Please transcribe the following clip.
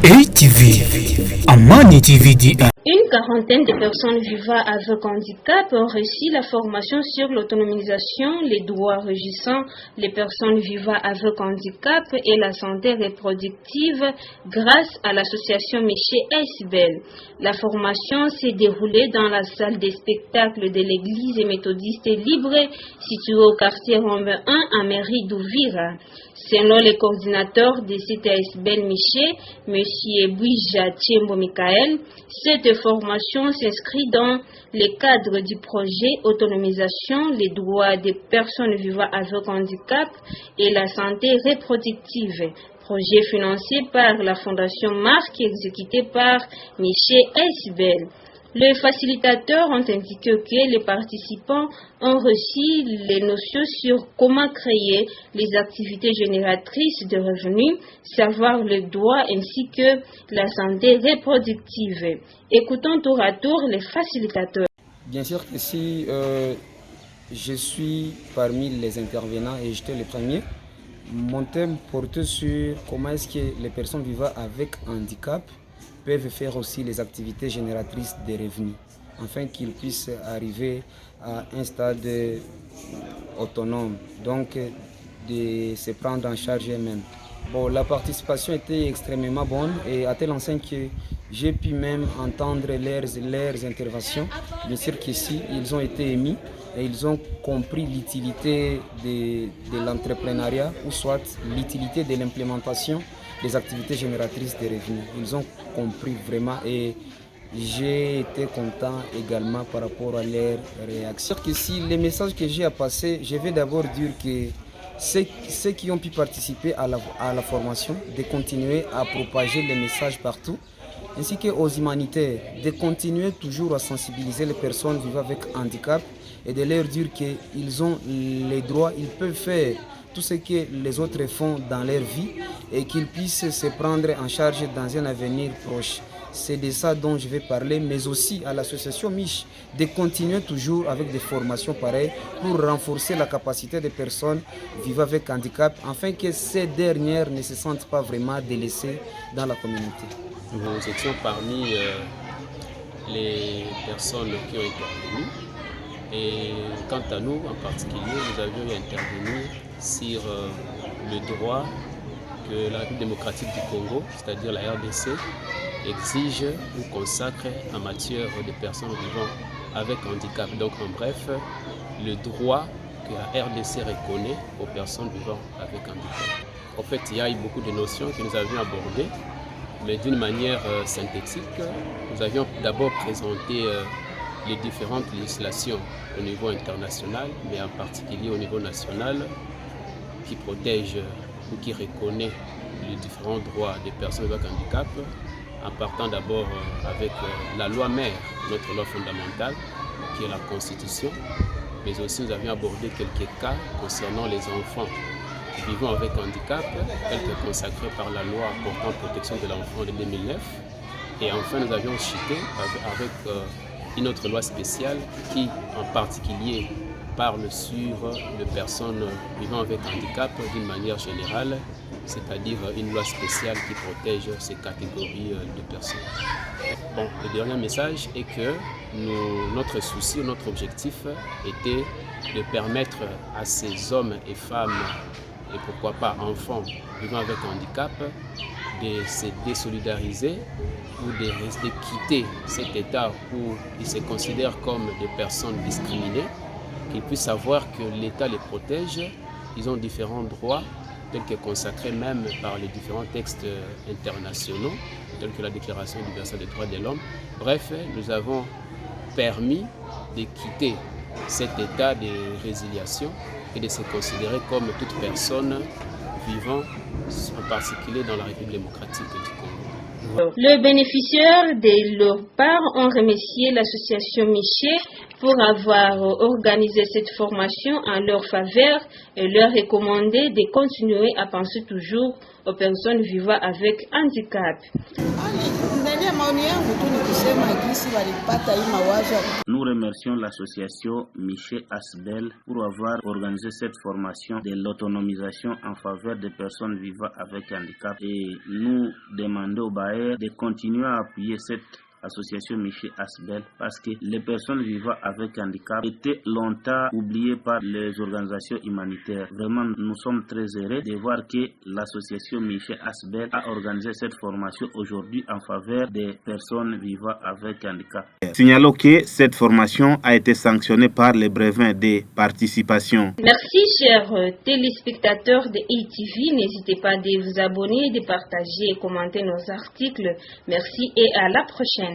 ATV, Amani TVDA. Une quarantaine de personnes vivant avec handicap ont reçu la formation sur l'autonomisation, les droits régissant les personnes vivant avec handicap et la santé reproductive grâce à l'association Miché Esbel. La formation s'est déroulée dans la salle des spectacles de l'église méthodiste libre située au quartier Rome 1 à mairie d'Ouvira. Selon le coordinateur de cette Esbel Miché, M. Bouija Tchembo Michael, cette formation s'inscrit dans le cadre du projet Autonomisation, les droits des personnes vivant avec handicap et la santé reproductive, projet financé par la Fondation Marc et exécuté par Miché Esbel. Les facilitateurs ont indiqué que les participants ont reçu les notions sur comment créer les activités génératrices de revenus, savoir le droit ainsi que la santé reproductive. Écoutons tour à tour les facilitateurs. Bien sûr que si je suis parmi les intervenants et j'étais le premier, mon thème portait sur comment est-ce que les personnes vivant avec handicap peuvent faire aussi les activités génératrices de revenus, afin qu'ils puissent arriver à un stade autonome, donc de se prendre en charge eux-mêmes. Bon, la participation était extrêmement bonne et à telle enseigne que j'ai pu même entendre leurs interventions. Bien sûr qu'ici, ils ont été émis et ils ont compris l'utilité de l'entrepreneuriat ou soit l'utilité de l'implémentation des activités génératrices de revenus. Ils ont compris vraiment et j'ai été content également par rapport à leur réaction. Que si les messages que j'ai à passer, je vais d'abord dire que ceux qui ont pu participer à la formation, de continuer à propager les messages partout, ainsi qu'aux humanitaires, de continuer toujours à sensibiliser les personnes vivant avec handicap et de leur dire qu'ils ont les droits, ils peuvent faire tout ce que les autres font dans leur vie et qu'ils puissent se prendre en charge dans un avenir proche. C'est de ça dont je vais parler, mais aussi à l'association Mich de continuer toujours avec des formations pareilles pour renforcer la capacité des personnes vivant avec handicap, afin que ces dernières ne se sentent pas vraiment délaissées dans la communauté. Nous étions parmi les personnes qui ont intervenu et quant à nous en particulier, nous avions intervenu sur le droit que la République démocratique du Congo, c'est-à-dire la RDC, exige ou consacre en matière de personnes vivant avec handicap. Donc en bref, le droit que la RDC reconnaît aux personnes vivant avec handicap. En fait, il y a eu beaucoup de notions que nous avions abordées, mais d'une manière synthétique. Nous avions d'abord présenté les différentes législations au niveau international, mais en particulier au niveau national, qui protège ou qui reconnaît les différents droits des personnes avec handicap, en partant d'abord avec la loi mère, notre loi fondamentale, qui est la Constitution, mais aussi nous avions abordé quelques cas concernant les enfants vivant avec handicap, tels que consacrés par la loi portant protection de l'enfant de 2009. Et enfin, nous avions chuté avec une autre loi spéciale qui, en particulier, parle sur les personnes vivant avec handicap d'une manière générale, c'est-à-dire une loi spéciale qui protège ces catégories de personnes. Bon, le dernier message est que notre souci, notre objectif était de permettre à ces hommes et femmes, et pourquoi pas enfants vivant avec handicap, de se désolidariser ou de quitter cet état où ils se considèrent comme des personnes discriminées, qu'ils puissent savoir que l'État les protège, ils ont différents droits, tels que consacrés même par les différents textes internationaux, tels que la Déclaration universelle des droits de l'homme. Bref, nous avons permis de quitter cet état de résiliation et de se considérer comme toute personne vivant, en particulier dans la République démocratique du Congo. Les bénéficiaires de leur part ont remercié l'association Miché Pour avoir organisé cette formation en leur faveur, et leur recommander de continuer à penser toujours aux personnes vivant avec handicap. Nous remercions l'association Michel Asbel pour avoir organisé cette formation de l'autonomisation en faveur des personnes vivant avec handicap et nous demandons aux bailleurs de continuer à appuyer cette association Michel Asbel parce que les personnes vivant avec handicap étaient longtemps oubliées par les organisations humanitaires. Vraiment, nous sommes très heureux de voir que l'association Michel Asbel a organisé cette formation aujourd'hui en faveur des personnes vivant avec handicap. Signalons que cette formation a été sanctionnée par les brevets de participation. Merci chers téléspectateurs de ETV. N'hésitez pas à vous abonner, de partager et commenter nos articles. Merci et à la prochaine.